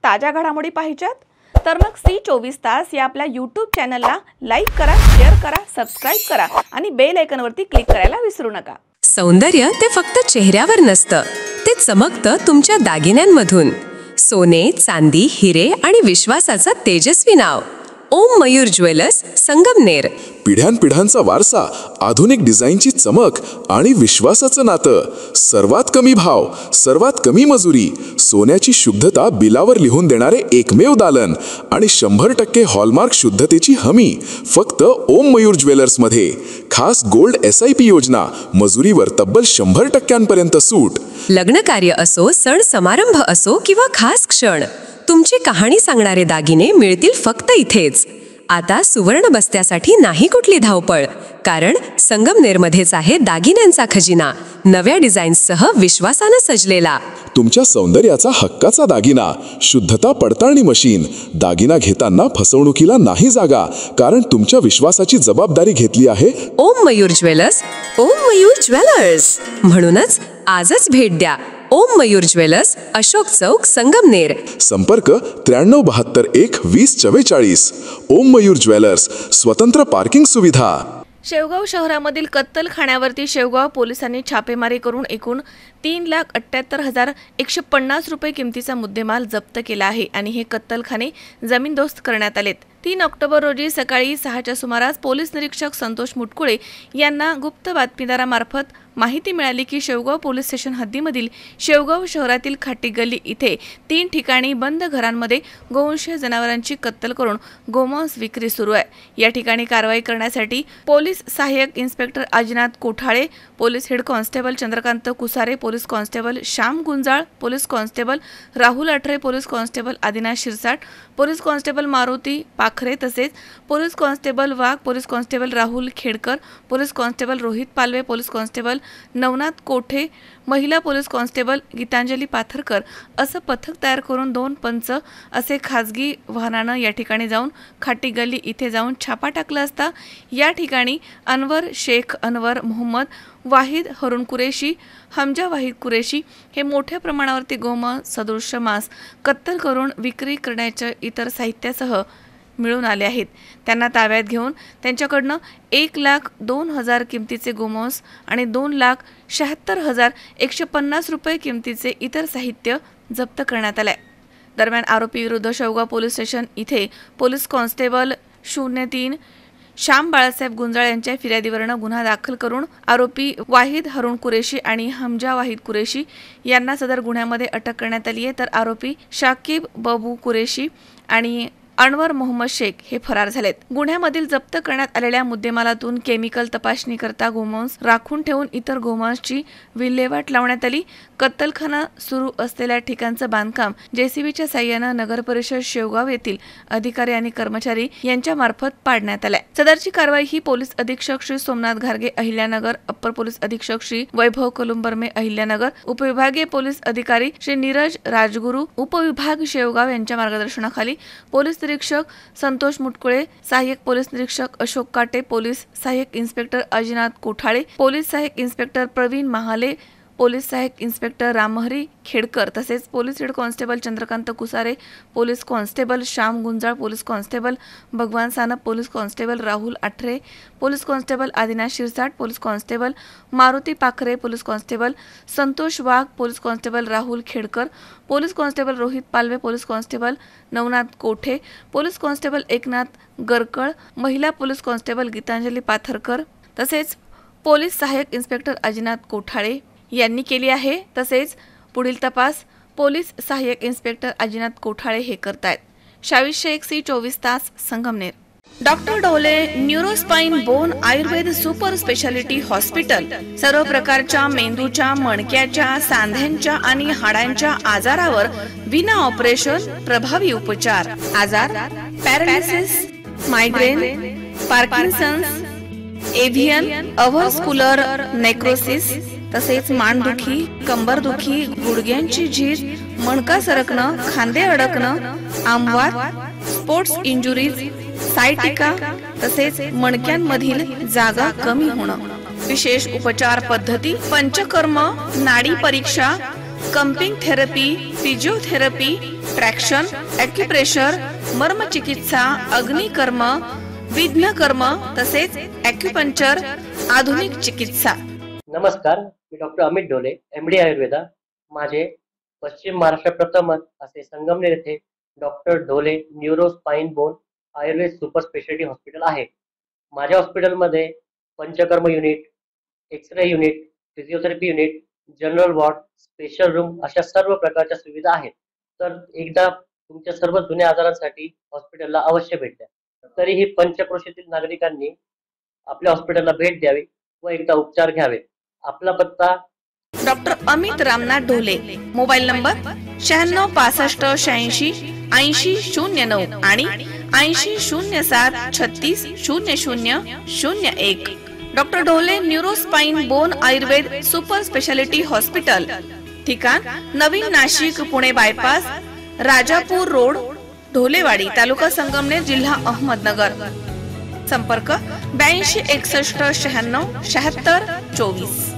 ताज्या घडामोडी पाहिजेत तर मग C24 तास या आपल्या YouTube चॅनलला लाईक करा, शेअर करा, सबस्क्राइब करा आणि बेल आयकॉनवरती क्लिक करायला विसरू नका। सौंदर्य ते फक्त चेहऱ्यावर नसतं, ते चमकतं तुमच्या दागिन्यांमधून। सोने, चांदी, हिरे आणि विश्वासाचं तेजस्वी नाव ओम मयूर ज्वेलर्स, संगमनेर। पिढ्यानपिढ्यांचा वारसा, आधुनिक डिझाईनची चमक आणि विश्वासाचं नातं। सर्वात कमी भाव, सर्वात कमी मजुरी, सोन्याची शुद्धता बिलावर लिहून देणारे एकमेव दालन आणि 100% हॉलमार्क शुद्धतेची हमी फक्त ओम मयूर ज्वेलर्स मध्ये। खास गोल्ड SIP योजना, मजुरीवर तब्बल 100% सूट। लग्न कार्य असो, सण समारंभ असो किंवा खास क्षण, तुमची कहाणी सांगणारे दागिने मिळतील फक्त इथेच। आता सुवर्ण बस्त्यासाठी नाही कुठली धावपळ, कारण संगमनेरमध्येच आहे दागिन्यांचा खजिना, नव्या डिझाईन्ससह विश्वासानं सजलेला। तुमच्या सौंदर्याचा हक्काचा दागिना, शुद्धता पडताळणी मशीन। दागिना घेताना फसवणुकीला नाही जागा, कारण तुमच्या विश्वासाची जबाबदारी घेतली आहे ओम मयूर ज्वेलर्स। ओम मयूर ज्वेलर्स म्हणूनच आजच भेट द्या। ओम मयूर ज्वेलर्स, अशोक चौक, संगमनेर। संपर्क 93712044। ओम मयूर ज्वेलर्स, स्वतंत्र पार्किंग सुविधा। शेवगाव शहरामधील कत्तलखान्यावरती शेवगाव पोलिसांनी छापेमारी करून एकूण 3,78,150 रुपये किमतीचा मुद्देमाल जप्त केला आहे आणि हे कत्तलखाने जमीनदोस्त करण्यात आलेत। 3 ऑक्टोबर रोजी सकाळी 6च्या सुमारास पोलीस निरीक्षक संतोष मुटकुळे यांना गुप्त बातमीदारामार्फत माहिती मिळाली की शेवगाव पोलीस स्टेशन हद्दीमधील शेवगाव शहरातील खाटी गल्ली इथे 3 ठिकाणी बंद घरांमध्ये गोवंशीय जनावरांची कत्तल करून गोमांस विक्री सुरू आहे। या ठिकाणी कारवाई करण्यासाठी पोलीस सहाय्यक inspector Ajinath Kothale, police head constable Chandrakant Kusare, police constable Shyam Gunjal, police constable Rahul Athare, police constable Adinath Shirsat, police constable Maruti Pakhare, तसेच police constable Wagh, police constable Rahul Khedkar, police constable Rohit Palve, police constable Navnath Kothe, महिला पोलीस कॉन्स्टेबल गीतांजली पाथरकर असं पथक तयार करून 2 पंच असे खाजगी वाहनानं या ठिकाणी जाऊन खाटी गल्ली इथे जाऊन छापा टाकला असता या ठिकाणी अनवर शेख, अनवर मोहम्मद, वाहिद हरून कुरेशी, हमजा वाहिद कुरेशी हे मोठ्या प्रमाणावरती गोमांस सदृश्य मांस कत्तल करून विक्री करण्याच्या इतर साहित्यासह मिळून आले आहेत। त्यांना ताब्यात घेऊन त्यांच्याकडनं 1,02,000 किमतीचे गोमांस आणि 2,76,150 रुपये किमतीचे इतर साहित्य जप्त करण्यात आले। दरम्यान आरोपी विरुद्ध शेवगाव पोलीस स्टेशन इथे पोलीस कॉन्स्टेबल 03 श्याम बाळासाहेब गुंजाळ यांच्या फिर्यादीवरनं गुन्हा दाखल करून आरोपी वाहिद हरून कुरेशी आणि हमजा वाहिद कुरेशी यांना सदर गुन्ह्यामध्ये अटक करण्यात आली आहे। तर आरोपी शाकिब बाबू कुरेशी आणि अनवर मोहम्मद शेख हे फरार झालेत। गुन्ह्यामधील जप्त करण्यात आलेल्या मुद्देमालातून केमिकल तपासणी करता गोमांस राखून ठेवून इतर गोमांसची विल्हेवाट लावण्यात आली। कत्तलखाना सुरू असलेल्या ठिकाणचं बांधकाम JCBच्या साह्यानं नगर परिषद शेवगाव येथील अधिकारी आणि कर्मचारी यांच्या मार्फत पाडण्यात आलाय। सदरची कारवाई ही पोलीस अधीक्षक श्री सोमनाथ घारगे अहिल्यानगर, अप्पर पोलीस अधीक्षक श्री वैभव कलुंबरमे अहिल्यानगर, उपविभागीय पोलीस अधिकारी श्री नीरज राजगुरू, उपविभाग शेवगाव यांच्या मार्गदर्शनाखाली पोलीस निरीक्षक संतोष मुटकुळे, सहाय्यक पोलीस निरीक्षक अशोक काटे, पोलीस सहाय्यक इन्स्पेक्टर अजिनाथ कोठाळे, पोलीस सहाय्यक इन्स्पेक्टर प्रवीण महाले, पोलीस सहाय्यक इन्स्पेक्टर रामहरी खेडकर, तसेच police head constable Chandrakant Kusare, police constable Shyam Gunjal, police constable Bhagwan Sanap, police constable Rahul Athare, police constable Adinath Shirsat, police constable Maruti Pakhare, police constable Santosh Wagh, police constable Rahul Khedkar, police constable Rohit Palve, police constable Navnath Kothe, police constable Eknath Garkal, महिला police constable Gitanjali Patharkar तसेच police सहाय्यक inspector Ajinath Kothale यांनी केली आहे। तसेच पुढील तपास पोलीस सहाय्यक इन्स्पेक्टर अजिनाथ कोठाळे हे करतायत। शावीर शेख C24 तास, संगमनेर। डॉक्टर डोले neurospine bone Ayurved super speciality hospital सर्व प्रकारच्या मेंदूच्या, मणक्याच्या, सांध्यांच्या आणि हाडांच्या आजारावर विना ऑपरेशन प्रभावी उपचार। आजार पॅरालिसिस, मायग्रेन, पार्किन्सन्स, एव्हियन, अव्हस्क्युलर नेक्रोसिस, तसेच मानदुखी, कंबरदुखी, गुडघ्यांची झीज, मणका सरकणं, खांदे अडकणं, आमवात, स्पोर्ट्स इंजुरीज, सायटिका तसेच मणक्यांमधील जागा कमी होणं। विशेष उपचार पद्धती, पंचकर्म, नाडी परीक्षा, cupping therapy, physiotherapy, traction, acupressure, मर्मचिकित्सा, अग्निकर्म, विघ्नकर्म तसेच ॲक्युपंक्चर, आधुनिक चिकित्सा. नमस्कार, मी डॉक्टर अमित ढोले, MD आयुर्वेदा. माझे पश्चिम महाराष्ट्र प्रथमच असे संगमनेर येथे doctor Dhole neuro spine bone Ayurved super speciality hospital आहे. माझ्या हॉस्पिटलमध्ये panchakarma unit, X ray unit, physiotherapy unit, general ward, special room अशा सर्व प्रकारच्या सुविधा आहेत. तर एकदा तुमच्या सर्व जुन्या आजारांसाठी हॉस्पिटलला अवश्य भेट द्या. तरीही पंचक्रोशीतील नागरिकांनी आपल्या हॉस्पिटलला भेट द्यावी व एकदा उपचार घ्यावे. आपला पत्ता doctor Amit Ramnath Dhole. Mobile number 96 65 86 80 09 आणि 80 07 36 00 01. Doctor Dhole neuro spine bone Ayurved super speciality hospital. ठिकाण नवीन नाशिक पुणे बायपास, राजापूर रोड, ढोलेवाडी, तालुका संगमनेर, जिल्हा अहमदनगर. संपर्क 82 61 96 76 24.